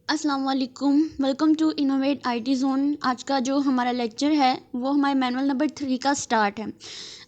अस्सलाम वालेकुम, welcome to Innovate IT Zone. आज का जो हमारा लेक्चर है वो हमारे मैनुअल नंबर 3 का स्टार्ट है।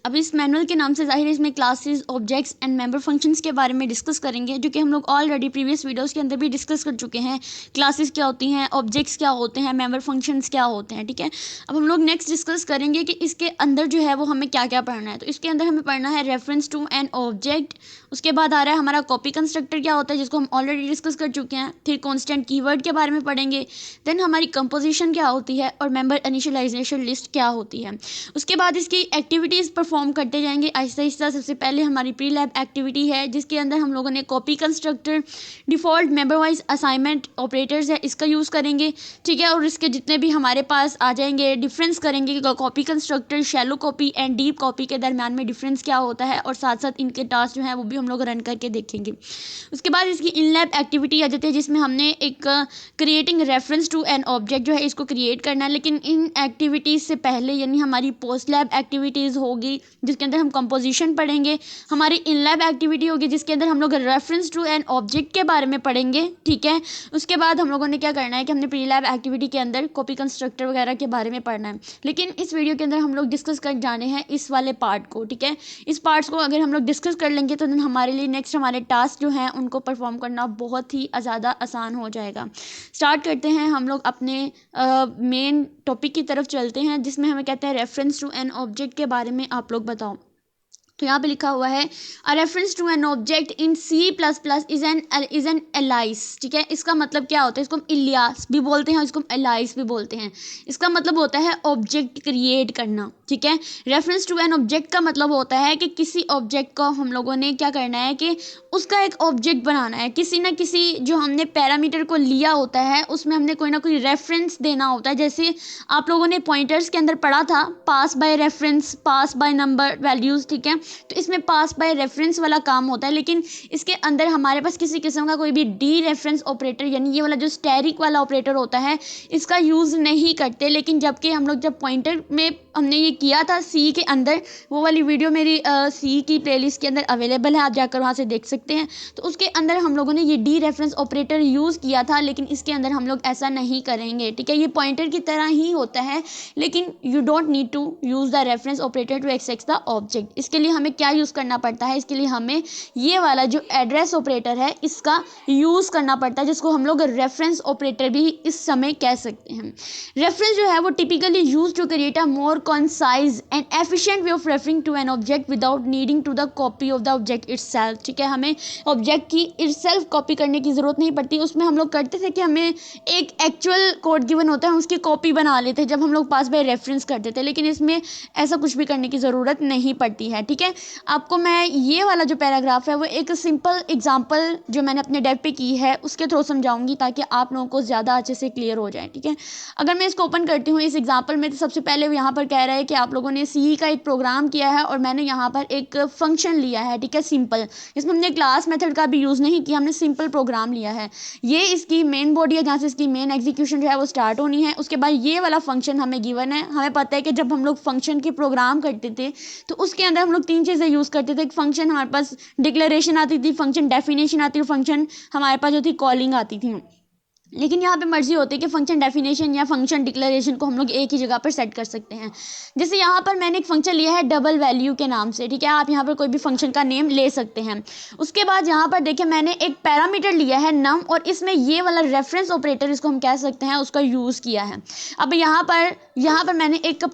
अब इस मैनुअल के नाम से जाहिर है इसमें classes, objects and member functions के बारे में डिस्कस करेंगे, जो कि हम लोग ऑलरेडी प्रीवियस वीडियोस के अंदर भी डिस्कस कर चुके हैं। क्लासेस क्या होती हैं, ऑब्जेक्ट्स क्या होते हैं, मेंबर फंक्शंस क्या होते हैं। ठीक है, अब हम लोग नेक्स्ट डिस्कस करेंगे कि इसके अंदर जो है वो हमें क्या क्या पढ़ना है। तो इसके अंदर हमें पढ़ना है रेफरेंस टू एन ऑब्जेक्ट। उसके बाद आ रहा है हमारा कॉपी कंस्ट्रक्टर क्या होता है, जिसको हम ऑलरेडी डिस्कस कर चुके हैं। फिर कॉन्स्टेंट कीवर्ड के बारे में पढ़ेंगे। देन हमारी कंपोजिशन क्या होती है और मेंबर इनिशियलाइजेशन लिस्ट क्या होती है। उसके बाद इसकी एक्टिविटीज़ परफॉर्म करते जाएंगे आहिस्ता आहिस्ता। सबसे पहले हमारी प्री लैब एक्टिविटी है, जिसके अंदर हम लोगों ने copy constructor, default member wise assignment operators है, इसका यूज़ करेंगे। ठीक है, और इसके जितने भी हमारे पास आ जाएंगे डिफरेंस करेंगे कि copy constructor, shallow copy and deep copy के दरमियान में डिफरेंस क्या होता है, और साथ साथ इनके टास्क जो है वो भी हम लोग रन करके देखेंगे। उसके बाद इसकी इन लैब एक्टिविटी आ जाती है, जिसमें हमने एक creating reference to an object जो है इसको क्रिएट करना है। लेकिन इन एक्टिविटीज़ से पहले यानी हमारी पोस्ट लैब एक्टिविटीज़ होगी, जिसके अंदर हम कंपोजिशन पढ़ेंगे। हमारी इन लैब एक्टिविटी होगी, जिसके अंदर हम लोग रेफरेंस टू एन ऑब्जेक्ट के बारे में पढ़ेंगे। ठीक है, उसके बाद हम लोगों ने क्या करना है कि हमने प्री लैब एक्टिविटी के अंदर कॉपी कंस्ट्रक्टर वगैरह के बारे में पढ़ना है। लेकिन इस वीडियो के अंदर हम लोग डिस्कस कर जाने हैं इस वाले पार्ट को। ठीक है, इस पार्ट्स को अगर हम लोग डिस्कस कर लेंगे तो then हमारे लिए नेक्स्ट हमारे टास्क जो हैं उनको परफॉर्म करना बहुत ही ज़्यादा आसान हो जाएगा। स्टार्ट करते हैं हम लोग अपने मेन टॉपिक की तरफ चलते हैं, जिसमें हमें कहते हैं रेफरेंस टू एन ऑब्जेक्ट के बारे में आप लोग बताओ। तो यहाँ पे लिखा हुआ है a reference to an object in C++ is an alias. ठीक है, इसका मतलब क्या होता है, इसको हम इलियास भी बोलते हैं, इसको हम एलाइस भी बोलते हैं। इसका मतलब होता है ऑब्जेक्ट क्रिएट करना। ठीक है, रेफरेंस टू एन ऑब्जेक्ट का मतलब होता है कि किसी ऑब्जेक्ट को हम लोगों ने क्या करना है कि उसका एक ऑब्जेक्ट बनाना है। किसी ना किसी जो हमने पैरामीटर को लिया होता है उसमें हमने कोई ना कोई रेफरेंस देना होता है। जैसे आप लोगों ने पॉइंटर्स के अंदर पढ़ा था, pass by reference, pass by number values. ठीक है, तो इसमें पास बाय रेफरेंस वाला काम होता है। लेकिन इसके अंदर हमारे पास किसी किस्म का कोई भी डी रेफरेंस ऑपरेटर यानी ये वाला जो स्टेरिक वाला ऑपरेटर होता है इसका यूज़ नहीं करते। लेकिन जबकि हम लोग जब पॉइंटर में हमने ये किया था सी के अंदर, वो वाली वीडियो मेरी सी की प्लेलिस्ट के अंदर अवेलेबल है, आप जाकर वहाँ से देख सकते हैं। तो उसके अंदर हम लोगों ने ये डी रेफरेंस ऑपरेटर यूज़ किया था, लेकिन इसके अंदर हम लोग ऐसा नहीं करेंगे। ठीक है, ये पॉइंटर की तरह ही होता है, लेकिन you don't need to use the reference operator to access the object. इसके लिए हमें क्या यूज़ करना पड़ता है, इसके लिए हमें ये वाला जो एड्रेस ऑपरेटर है इसका यूज़ करना पड़ता है, जिसको हम लोग रेफरेंस ऑपरेटर भी इस समय कह सकते हैं। रेफरेंस जो है वो typically use to create a more concise and efficient way of referring to an object without needing to the copy of the object itself. ठीक है, हमें ऑब्जेक्ट की इटसेल्फ कॉपी करने की ज़रूरत नहीं पड़ती। उसमें हम लोग करते थे कि हमें एक एक्चुअल कोड गिवन होता है, उसकी कॉपी बना लेते जब हम लोग पास बाय रेफरेंस करते थे, लेकिन इसमें ऐसा कुछ भी करने की ज़रूरत नहीं पड़ती है। ठीक है, आपको मैं ये वाला जो पैराग्राफ है वो एक सिंपल एग्जांपल जो मैंने अपने डेव पे की है उसके थ्रू समझाऊंगी, ताकि आप लोगों को ज़्यादा अच्छे से क्लियर हो जाए। ठीक है, अगर मैं इसको ओपन करती हूँ इस एग्जांपल में, तो सबसे पहले यहाँ पर कह रहा है कि आप लोगों ने सी का एक प्रोग्राम किया है और मैंने यहाँ पर एक फंक्शन लिया है। ठीक है, सिंपल, इसमें हमने क्लास मेथड का भी यूज़ नहीं किया, हमने सिंपल प्रोग्राम लिया है। ये इसकी मेन बॉडी है जहाँ से इसकी मेन एग्जीक्यूशन जो है वो स्टार्ट होनी है। उसके बाद ये वाला फंक्शन हमें गिवन है। हमें पता है कि जब हम लोग फंक्शन के प्रोग्राम करते थे तो उसके अंदर हम लोग तीन चीज़ें यूज़ करते थे। एक फंक्शन हमारे पास डिक्लेरेशन आती थी, फंक्शन डेफिनेशन आती थी, फंक्शन हमारे पास जो थी कॉलिंग आती थी। लेकिन यहाँ पे मर्जी होती है कि फंक्शन डेफिनेशन या फंक्शन डिक्लेरेशन को हम लोग एक ही जगह पर सेट कर सकते हैं। जैसे यहाँ पर मैंने एक फंक्शन लिया है डबल वैल्यू के नाम से। ठीक है, आप यहाँ पर कोई भी फंक्शन का नेम ले सकते हैं। उसके बाद यहाँ पर देखिए मैंने एक पैरामीटर लिया है नम, और इसमें ये वाला रेफरेंस ऑपरेटर इसको हम कह सकते हैं उसका यूज़ किया है। अब यहाँ पर मैंने एक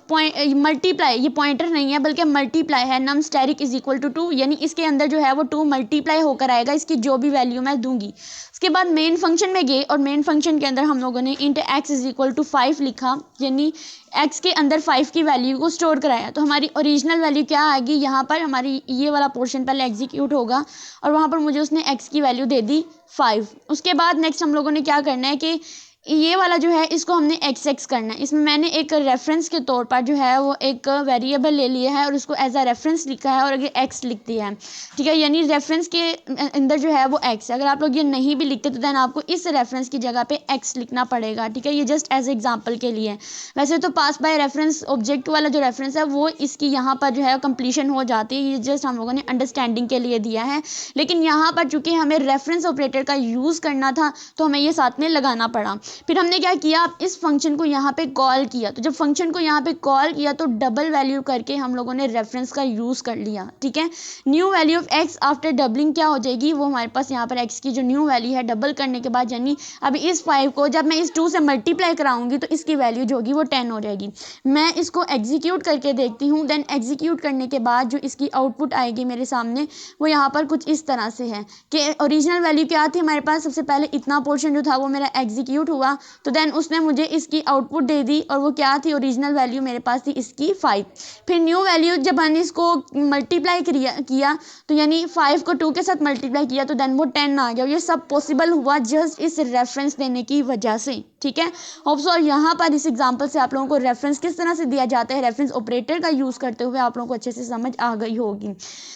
मल्टीप्लाई, ये पॉइंटर नहीं है बल्कि मल्टीप्लाई है, नम स्टैरिक इज इक्वल टू 2, यानी इसके अंदर जो है वो 2 मल्टीप्लाई होकर आएगा इसकी जो भी वैल्यू मैं दूंगी। उसके बाद मेन फंक्शन में गए और मेन फंक्शन के अंदर हम लोगों ने int x is equal to 5 लिखा, यानी x के अंदर 5 की वैल्यू को स्टोर कराया। तो हमारी ओरिजिनल वैल्यू क्या आएगी, यहाँ पर हमारी ये वाला पोर्शन पहले एग्जीक्यूट होगा और वहाँ पर मुझे उसने x की वैल्यू दे दी 5। उसके बाद नेक्स्ट हम लोगों ने क्या करना है कि ये वाला जो है इसको हमने एक्स एक्स करना है। इसमें मैंने एक रेफरेंस के तौर पर जो है वो एक वेरिएबल ले लिया है और उसको एज अ रेफरेंस लिखा है और आगे एक्स लिख दिया है, ठीक है। यानी रेफरेंस के अंदर जो है वो एक्स है। अगर आप लोग ये नहीं भी लिखते तो देन आपको इस रेफरेंस की जगह पे एक्स लिखना पड़ेगा, ठीक है। ये जस्ट एज एग्जाम्पल के लिए। वैसे तो पास बाय रेफरेंस ऑब्जेक्ट वाला जो रेफरेंस है वो इसकी यहाँ पर जो है कंप्लीशन हो जाती है। ये जस्ट हम लोगों ने अंडरस्टैंडिंग के लिए दिया है, लेकिन यहाँ पर चूंकि हमें रेफरेंस ऑपरेटर का यूज़ करना था तो हमें ये साथ में लगाना पड़ा। फिर हमने क्या किया, इस फंक्शन को यहाँ पे कॉल किया। तो जब फंक्शन को यहाँ पे कॉल किया तो डबल वैल्यू करके हम लोगों ने रेफरेंस का यूज़ कर लिया, ठीक है। New value of x after doubling क्या हो जाएगी, वो हमारे पास यहाँ पर एक्स की जो न्यू वैल्यू है डबल करने के बाद, यानी अब इस 5 को जब मैं इस 2 से मल्टीप्लाई कराऊंगी तो इसकी वैल्यू जो होगी वो 10 हो जाएगी। मैं इसको एग्जीक्यूट करके देखती हूँ। देन एग्जीक्यूट करने के बाद जो इसकी आउटपुट आएगी मेरे सामने वो यहाँ पर कुछ इस तरह से है कि ओरिजिनल वैल्यू क्या थी हमारे पास, सबसे पहले इतना पोर्शन जो था वो मेरा एग्जीक्यूट हुआ, तो देन उसने मुझे इसकी आउटपुट दे दी और वो क्या थी, ओरिजिनल वैल्यू मेरे पास थी इसकी 5। फिर न्यू वैल्यू जब मैंने इसको मल्टीप्लाई किया तो यानी 5 को 2 के साथ मल्टीप्लाई किया तो देन वो 10 आ गया। ये सब पॉसिबल हुआ जस्ट इस रेफरेंस देने की वजह से, ठीक है। होप्स और यहाँ पर इस एग्जांपल से आप लोगों को रेफरेंस किस तरह से दिया जाता है, रेफरेंस ऑपरेटर का यूज़ करते हुए आप लोगों को अच्छे से समझ आ गई होगी।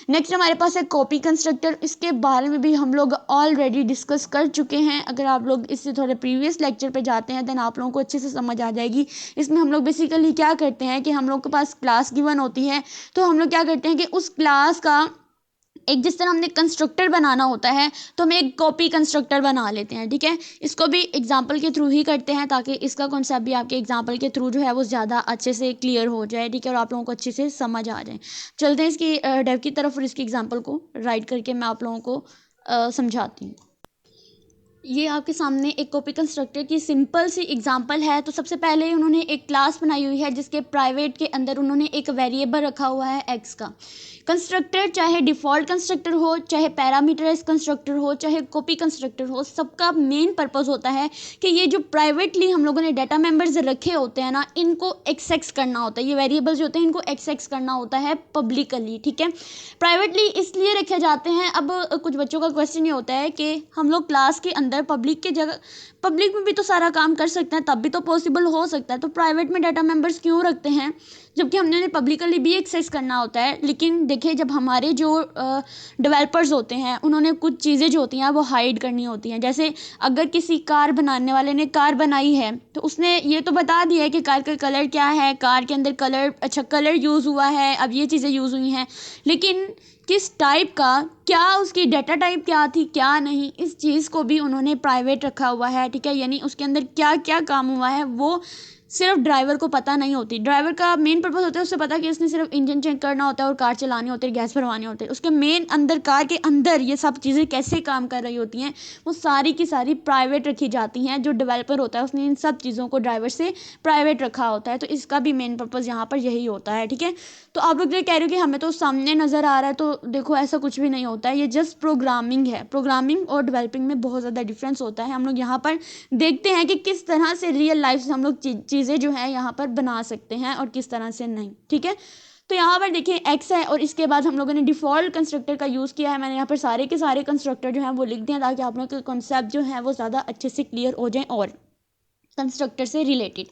नेक्स्ट हमारे पास है कॉपी कंस्ट्रक्टर। इसके बारे में भी हम लोग ऑलरेडी डिस्कस कर चुके हैं। अगर आप लोग इससे थोड़े प्रीवियस लेक्चर पे जाते हैं देन आप लोगों को अच्छे से समझ आ जाएगी। इसमें हम लोग बेसिकली क्या करते हैं कि हम लोग के पास क्लास गिवन होती है तो हम लोग क्या करते हैं कि उस क्लास का एक जिस तरह हमने कंस्ट्रक्टर बनाना होता है तो हम एक कॉपी कंस्ट्रक्टर बना लेते हैं, ठीक है। इसको भी एग्जांपल के थ्रू ही करते हैं ताकि इसका कॉन्सेप्ट भी आपके एग्जांपल के थ्रू जो है वो ज़्यादा अच्छे से क्लियर हो जाए, ठीक है, और आप लोगों को अच्छे से समझ आ जाए। चलते हैं इसकी डेव की तरफ और इसकी एग्जाम्पल को राइट करके मैं आप लोगों को समझाती हूँ। ये आपके सामने एक कॉपी कंस्ट्रक्टर की सिंपल सी एग्जांपल है। तो सबसे पहले उन्होंने एक क्लास बनाई हुई है जिसके प्राइवेट के अंदर उन्होंने एक वेरिएबल रखा हुआ है एक्स का। कंस्ट्रक्टर चाहे डिफ़ॉल्ट कंस्ट्रक्टर हो, चाहे पैरामीटराइज कंस्ट्रक्टर हो, चाहे कॉपी कंस्ट्रक्टर हो, सबका मेन पर्पस होता है कि ये जो प्राइवेटली हम लोगों ने डाटा मेंबर्स रखे होते हैं ना, इनको एक्सेस करना होता है। ये वेरिएबल्स जो होते हैं इनको एक्सेस करना होता है पब्लिकली, ठीक है। प्राइवेटली इसलिए रखे जाते हैं, अब कुछ बच्चों का क्वेश्चन ये होता है कि हम लोग क्लास के अंदर पब्लिक के जगह, पब्लिक में भी तो सारा काम कर सकते हैं, तब भी तो पॉसिबल हो सकता है, तो प्राइवेट में डाटा मेंबर्स क्यों रखते हैं जबकि हमने उन्हें पब्लिकली भी एक्सेस करना होता है। लेकिन देखिए जब हमारे जो डेवलपर्स होते हैं उन्होंने कुछ चीज़ें जो होती हैं वो हाइड करनी होती हैं। जैसे अगर किसी कार बनाने वाले ने कार बनाई है तो उसने ये तो बता दिया है कि कार का कलर क्या है, कार के अंदर कलर, अच्छा कलर यूज़ हुआ है, अब ये चीज़ें यूज़ हुई हैं, लेकिन किस टाइप का, क्या उसकी डाटा टाइप क्या थी क्या नहीं, इस चीज़ को भी उन्होंने प्राइवेट रखा हुआ है, ठीक है। यानी उसके अंदर क्या क्या काम हुआ है वो सिर्फ ड्राइवर को पता नहीं होती। ड्राइवर का मेन पर्पस होता है उससे पता कि उसने सिर्फ इंजन चेक करना होता है और कार चलानी होती है, गैस भरवानी होती है। उसके मेन अंदर कार के अंदर ये सब चीज़ें कैसे काम कर रही होती हैं वो सारी की सारी प्राइवेट रखी जाती हैं। जो डेवलपर होता है उसने इन सब चीज़ों को ड्राइवर से प्राइवेट रखा होता है, तो इसका भी मेन पर्पज़ यहाँ पर यही होता है, ठीक है। तो आप लोग ये कह रहे हो कि हमें तो सामने नज़र आ रहा है, तो देखो ऐसा कुछ भी नहीं होता है, ये जस्ट प्रोग्रामिंग है। प्रोग्रामिंग और डेवलपिंग में बहुत ज़्यादा डिफरेंस होता है। हम लोग यहाँ पर देखते हैं कि किस तरह से रियल लाइफ से हम लोग चीज़ें जो है यहाँ पर बना सकते हैं और किस तरह से नहीं, ठीक है। तो यहाँ पर देखिए एक्स है और इसके बाद हम लोगों ने डिफ़ॉल्ट कंस्ट्रक्टर का यूज़ किया है। मैंने यहाँ पर सारे के सारे कंस्ट्रक्टर जो हैं वो लिख दिए ताकि आप लोगों के कॉन्सेप्ट जो है वो ज़्यादा अच्छे से क्लियर हो जाए और कंस्ट्रक्टर से रिलेटेड।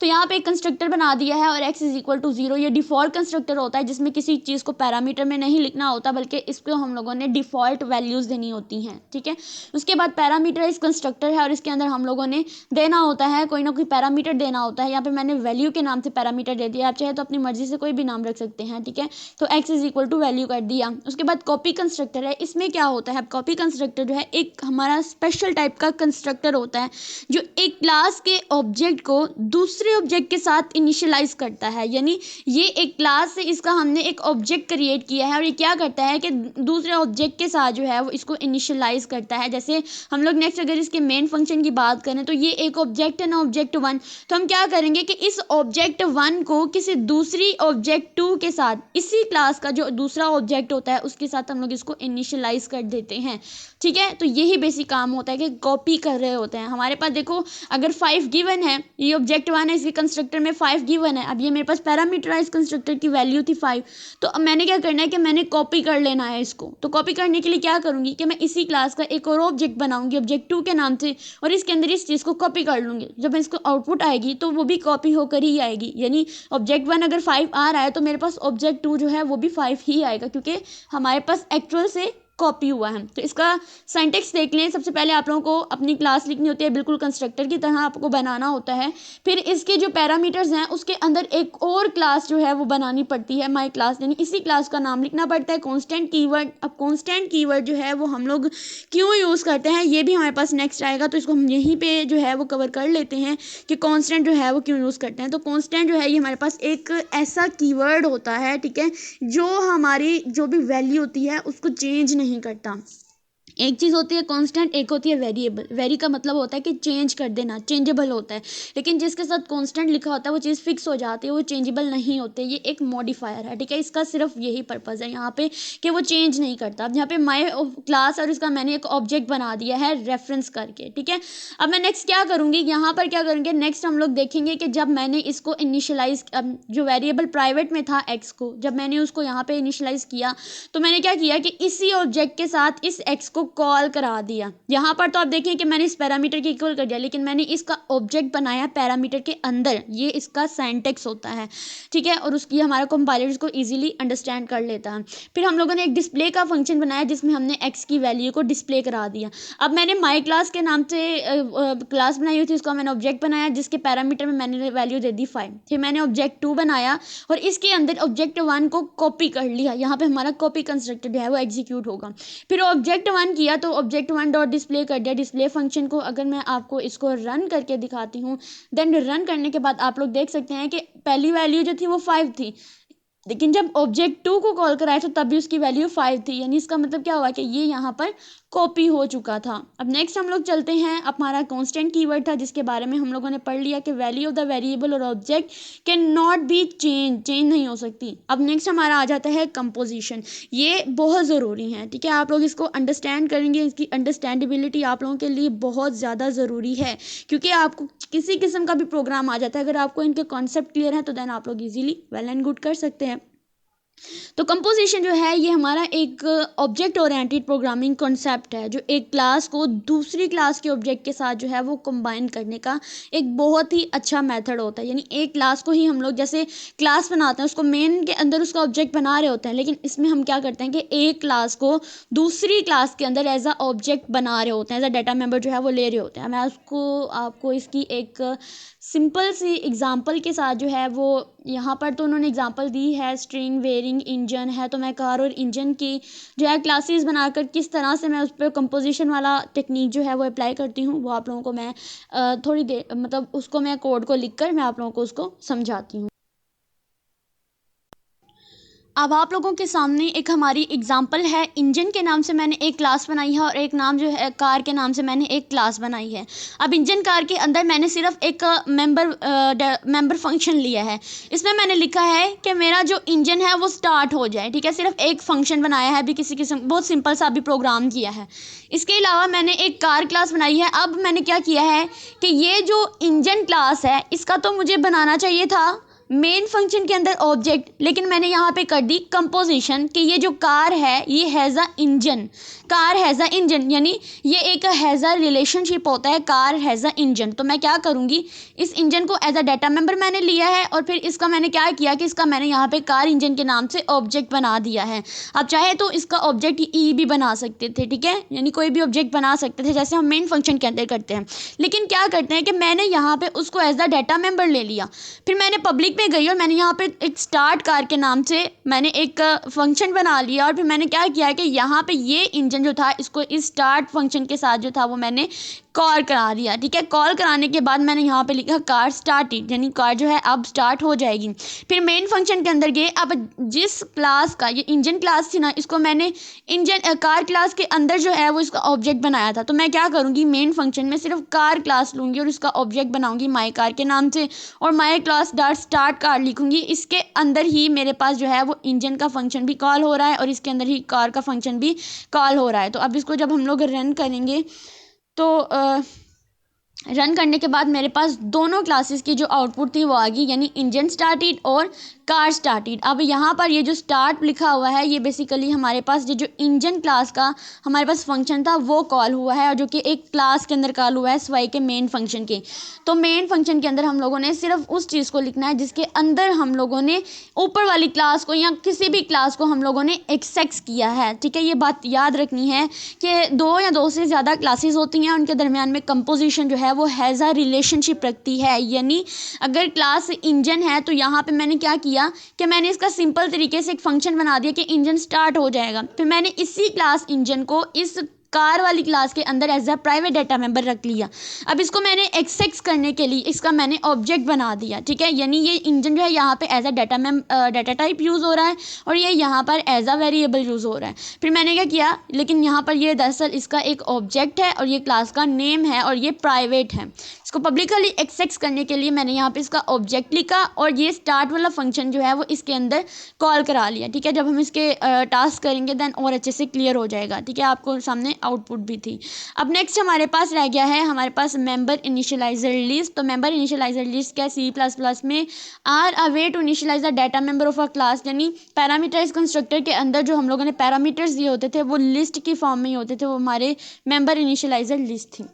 तो यहाँ पे एक कंस्ट्रक्टर बना दिया है और x इज इक्वल टू 0। ये डिफ़ॉल्ट कंस्ट्रक्टर होता है जिसमें किसी चीज़ को पैरामीटर में नहीं लिखना होता बल्कि इसको हम लोगों ने डिफ़ॉल्ट वैल्यूज़ देनी होती हैं, ठीक है। उसके बाद पैरामीटराइज कंस्ट्रक्टर है और इसके अंदर हम लोगों ने देना होता है कोई ना कोई पैरामीटर देना होता है। यहाँ पर मैंने वैल्यू के नाम से पैरामीटर दे दिया, आप चाहे तो अपनी मर्जी से कोई भी नाम रख सकते हैं, ठीक है। तो x is equal to value कर दिया। उसके बाद कॉपी कंस्ट्रक्टर है। इसमें क्या होता है, कॉपी कंस्ट्रक्टर जो है एक हमारा स्पेशल टाइप का कंस्ट्रक्टर होता है जो एक क्लास के ऑब्जेक्ट को दूसरे ऑब्जेक्ट के साथ इनिशियलाइज करता है। यानी ये एक क्लास से इसका हमने एक ऑब्जेक्ट क्रिएट किया है और ये क्या करता है कि दूसरे ऑब्जेक्ट के साथ जो है वो इसको इनिशियलाइज करता है। जैसे हम लोग नेक्स्ट अगर इसके मेन फंक्शन की बात करें तो ये एक ऑब्जेक्ट है ना, ऑब्जेक्ट 1, तो हम क्या करेंगे कि इस ऑब्जेक्ट 1 को किसी दूसरी ऑब्जेक्ट 2 के साथ, इसी क्लास का जो दूसरा ऑब्जेक्ट होता है उसके साथ हम लोग इसको इनिशियलाइज कर देते हैं, ठीक है। तो यही बेसिक काम होता है कि कॉपी कर रहे होते हैं। हमारे पास देखो अगर 5 5 गिवन है, ये ऑब्जेक्ट 1 है, इसके कंस्ट्रक्टर में 5 गिवन है। अब ये मेरे पास पैरामीटराइज कंस्ट्रक्टर की वैल्यू थी 5, तो अब मैंने क्या करना है कि मैंने कॉपी कर लेना है इसको। तो कॉपी करने के लिए क्या करूँगी कि मैं इसी क्लास का एक और ऑब्जेक्ट बनाऊंगी ऑब्जेक्ट 2 के नाम से, और इसके अंदर इस चीज़ को कॉपी कर लूँगी। जब इसको आउटपुट आएगी तो वो भी कॉपी होकर ही आएगी, यानी ऑब्जेक्ट 1 अगर 5 आ रहा है तो मेरे पास ऑब्जेक्ट 2 जो है वो भी 5 ही आएगा, क्योंकि हमारे पास एक्चुअल से कॉपी हुआ है। तो इसका सिंटैक्स देख लें। सबसे पहले आप लोगों को अपनी क्लास लिखनी होती है, बिल्कुल कंस्ट्रक्टर की तरह आपको बनाना होता है। फिर इसके जो पैरामीटर्स हैं उसके अंदर एक और क्लास जो है वो बनानी पड़ती है, माई क्लास, यानी इसी क्लास का नाम लिखना पड़ता है, कांस्टेंट कीवर्ड। अब कांस्टेंट कीवर्ड जो है वो हम लोग क्यों यूज़ करते हैं ये भी हमारे पास नेक्स्ट आएगा, तो इसको हम यहीं पर जो है वो कवर कर लेते हैं कि कांस्टेंट जो है वो क्यों यूज़ करते हैं। तो कांस्टेंट जो है ये हमारे पास एक ऐसा कीवर्ड होता है, ठीक है, जो हमारी जो भी वैल्यू होती है उसको चेंज नहीं करता। एक चीज़ होती है कांस्टेंट, एक होती है वेरिएबल। वेरी का मतलब होता है कि चेंज कर देना, चेंजेबल होता है, लेकिन जिसके साथ कांस्टेंट लिखा होता है वो चीज़ फिक्स हो जाती है, वो चेंजेबल नहीं होते। ये एक मॉडिफायर है, ठीक है, इसका सिर्फ यही पर्पज़ है यहाँ पे कि वो चेंज नहीं करता। अब यहाँ पे माई क्लास और इसका मैंने एक ऑब्जेक्ट बना दिया है रेफरेंस करके, ठीक है। अब मैं नेक्स्ट क्या करूँगी, यहाँ पर क्या करूँगी, नेक्स्ट हम लोग देखेंगे कि जब मैंने इसको इनिशियलाइज, जो वेरिएबल प्राइवेट में था एक्स को, जब मैंने उसको यहाँ पे इनिशियलाइज किया तो मैंने क्या किया कि इसी ऑब्जेक्ट के साथ इस एक्स को कॉल करा दिया। यहाँ पर तो आप देखें कि मैंने इस पैरामीटर के इक्वल कर दिया, लेकिन मैंने इसका ऑब्जेक्ट बनाया पैरामीटर के अंदर। ये इसका सिंटैक्स होता है, ठीक है, और उसकी हमारा कंपाइलर इसको इजीली अंडरस्टैंड कर लेता है। फिर हम लोगों ने एक डिस्प्ले का फंक्शन बनाया जिसमें हमने एक्स की वैल्यू को डिस्प्ले करा दिया। अब मैंने माई क्लास के नाम से क्लास बनाई हुई थी, उसका मैंने ऑब्जेक्ट बनाया जिसके पैरामीटर में मैंने वैल्यू दे दी 5। फिर मैंने ऑब्जेक्ट 2 बनाया और इसके अंदर ऑब्जेक्ट 1 को कॉपी कर लिया। यहाँ पे हमारा कॉपी कंस्ट्रक्टर जो है वो एग्जीक्यूट होगा। फिर ऑब्जेक्ट 1 किया तो ऑब्जेक्ट 1 डॉट डिस्प्ले कर दिया डिस्प्ले फंक्शन को। अगर मैं आपको इसको रन करके दिखाती हूँ, देन रन करने के बाद आप लोग देख सकते हैं कि पहली वैल्यू जो थी वो 5 थी, लेकिन जब ऑब्जेक्ट 2 को कॉल कराया तो तब भी उसकी वैल्यू 5 थी, यानी इसका मतलब क्या हुआ कि ये यहाँ पर कॉपी हो चुका था। अब नेक्स्ट हम लोग चलते हैं, हमारा कांस्टेंट कीवर्ड था जिसके बारे में हम लोगों ने पढ़ लिया कि वैल्यू ऑफ द वेरिएबल और object can not be change नहीं हो सकती। अब नेक्स्ट हमारा आ जाता है कंपोजिशन। ये बहुत ज़रूरी है, ठीक है, आप लोग इसको अंडरस्टैंड करेंगे, इसकी अंडरस्टैंडेबिलिटी आप लोगों के लिए बहुत ज़्यादा ज़रूरी है, क्योंकि आपको किसी किस्म का भी प्रोग्राम आ जाता है, अगर आपको इनके कॉन्सेप्ट क्लियर है तो देन आप लोग ईजिली वेल एंड गुड कर सकते हैं। तो कंपोजिशन जो है ये हमारा एक ऑब्जेक्ट ओरिएंटेड प्रोग्रामिंग कॉन्सेप्ट है, जो एक क्लास को दूसरी क्लास के ऑब्जेक्ट के साथ जो है वो कंबाइन करने का एक बहुत ही अच्छा मेथड होता है। यानी एक क्लास को ही हम लोग जैसे क्लास बनाते हैं, उसको मेन के अंदर उसका ऑब्जेक्ट बना रहे होते हैं, लेकिन इसमें हम क्या करते हैं कि एक क्लास को दूसरी क्लास के अंदर एज अ ऑब्जेक्ट बना रहे होते हैं, एज अ डाटा मेंबर जो है वो ले रहे होते हैं। मैं उसको आपको इसकी एक सिंपल सी एग्जांपल के साथ जो है वो, यहाँ पर तो उन्होंने एग्जांपल दी है, स्ट्रिंग, वेरिंग, इंजन है, तो मैं कार और इंजन की जो है क्लासेस बनाकर किस तरह से मैं उस पर कंपोजिशन वाला टेक्निक जो है वो अप्लाई करती हूँ, वो आप लोगों को मैं थोड़ी देर मतलब उसको मैं कोड को लिख कर मैं आप लोगों को उसको समझाती हूँ। अब आप लोगों के सामने एक हमारी एग्जांपल है, इंजन के नाम से मैंने एक क्लास बनाई है और एक नाम जो है कार के नाम से मैंने एक क्लास बनाई है। अब इंजन कार के अंदर मैंने सिर्फ एक मेंबर फंक्शन लिया है। इसमें मैंने लिखा है कि मेरा जो इंजन है वो स्टार्ट हो जाए, ठीक है, सिर्फ एक फंक्शन बनाया है, अभी किसी किस्म बहुत सिंपल सा अभी प्रोग्राम किया है। इसके अलावा मैंने एक कार क्लास बनाई है। अब मैंने क्या किया है कि ये जो इंजन क्लास है इसका तो मुझे बनाना चाहिए था मेन फंक्शन के अंदर ऑब्जेक्ट, लेकिन मैंने यहाँ पे कर दी कंपोजिशन कि ये जो कार है ये has a engine, car has a engine, यानी ये एक हैज़ अ रिलेशनशिप होता है, कार हैज़ अ इंजन। तो मैं क्या करूँगी, इस इंजन को एज अ डाटा मेंबर मैंने लिया है और फिर इसका मैंने क्या किया कि इसका मैंने यहाँ पे कार इंजन के नाम से ऑब्जेक्ट बना दिया है। आप चाहे तो इसका ऑब्जेक्ट ई भी बना सकते थे, ठीक है, यानी कोई भी ऑब्जेक्ट बना सकते थे जैसे हम मेन फंक्शन के अंदर करते हैं, लेकिन क्या करते हैं कि मैंने यहाँ पे उसको एज अ डाटा मेंबर ले लिया। फिर मैंने पब्लिक में गई और मैंने यहाँ पे एक स्टार्ट कार के नाम से मैंने एक फंक्शन बना लिया और फिर मैंने क्या किया कि यहाँ पे ये इंजन जो था इसको इस स्टार्ट फंक्शन के साथ जो था वो मैंने कॉल करा दिया, ठीक है। कॉल कराने के बाद मैंने यहाँ पे लिखा कार स्टार्टेड, यानी कार जो है अब स्टार्ट हो जाएगी। फिर मेन फंक्शन के अंदर गए। अब जिस क्लास का ये इंजन क्लास थी ना, इसको मैंने इंजन कार क्लास के अंदर जो है वो इसका ऑब्जेक्ट बनाया था, तो मैं क्या करूँगी मेन फंक्शन में सिर्फ कार क्लास लूँगी और इसका ऑब्जेक्ट बनाऊँगी माई कार के नाम से और my class dot start car लिखूँगी। इसके अंदर ही मेरे पास जो है वो इंजन का फंक्शन भी कॉल हो रहा है और इसके अंदर ही कार का फंक्शन भी कॉल हो रहा है। तो अब इसको जब हम लोग रन करेंगे तो रन करने के बाद मेरे पास दोनों क्लासेस की जो आउटपुट थी वो आ गई, यानी इंजन स्टार्टेड और कार स्टार्टेड। अब यहाँ पर ये जो स्टार्ट लिखा हुआ है ये बेसिकली हमारे पास ये जो इंजन क्लास का हमारे पास फंक्शन था वो कॉल हुआ है, और जो कि एक क्लास के अंदर कॉल हुआ है स्वाई के मेन फंक्शन के। तो मेन फंक्शन के अंदर हम लोगों ने सिर्फ उस चीज़ को लिखना है जिसके अंदर हम लोगों ने ऊपर वाली क्लास को या किसी भी क्लास को हम लोगों ने एक्सेस किया है। ठीक है, ये बात याद रखनी है कि दो या दो से ज़्यादा क्लासेस होती हैं, उनके दरमियान में कंपोजिशन जो है वो हैज़ अ रिलेशनशिप रखती है। यानी अगर क्लास इंजन है तो यहाँ पे मैंने क्या किया कि मैंने इसका सिंपल तरीके से एक फंक्शन बना दिया कि इंजन स्टार्ट हो जाएगा, फिर मैंने इसी क्लास इंजन को इस कार वाली क्लास के अंदर as a private data member रख लिया। अब इसको मैंने एक्सेस करने के लिए इसका मैंने ऑब्जेक्ट बना दिया। ठीक है, यानी ये इंजन जो है यहाँ पे as a data type use हो रहा है और ये यहाँ पर एज अ वेरिएबल यूज़ हो रहा है। फिर मैंने क्या किया, लेकिन यहाँ पर ये दरअसल इसका एक ऑब्जेक्ट है और ये क्लास का नेम है और ये प्राइवेट है। इसको पब्लिकली एक्सेस करने के लिए मैंने यहाँ पे इसका ऑब्जेक्ट लिखा और ये स्टार्ट वाला फंक्शन जो है वो इसके अंदर कॉल करा लिया। ठीक है, जब हम इसके टास्क करेंगे देन और अच्छे से क्लियर हो जाएगा। ठीक है, आपको सामने आउटपुट भी थी। अब नेक्स्ट हमारे पास रह गया है हमारे पास मेंबर इनिशियलाइजर लिस्ट। तो मेंबर इनिशियलाइजर लिस्ट क्या सी प्लस प्लस में are a way to initialise the data member of a class, यानी पैरामीटराइज कंस्ट्रक्टर के अंदर जो हम लोगों ने पैरामीटर्स दिए होते थे वो लिस्ट की फॉर्म में ही होते थे, वो हमारे मेंबर इनिशियलाइजर लिस्ट थी।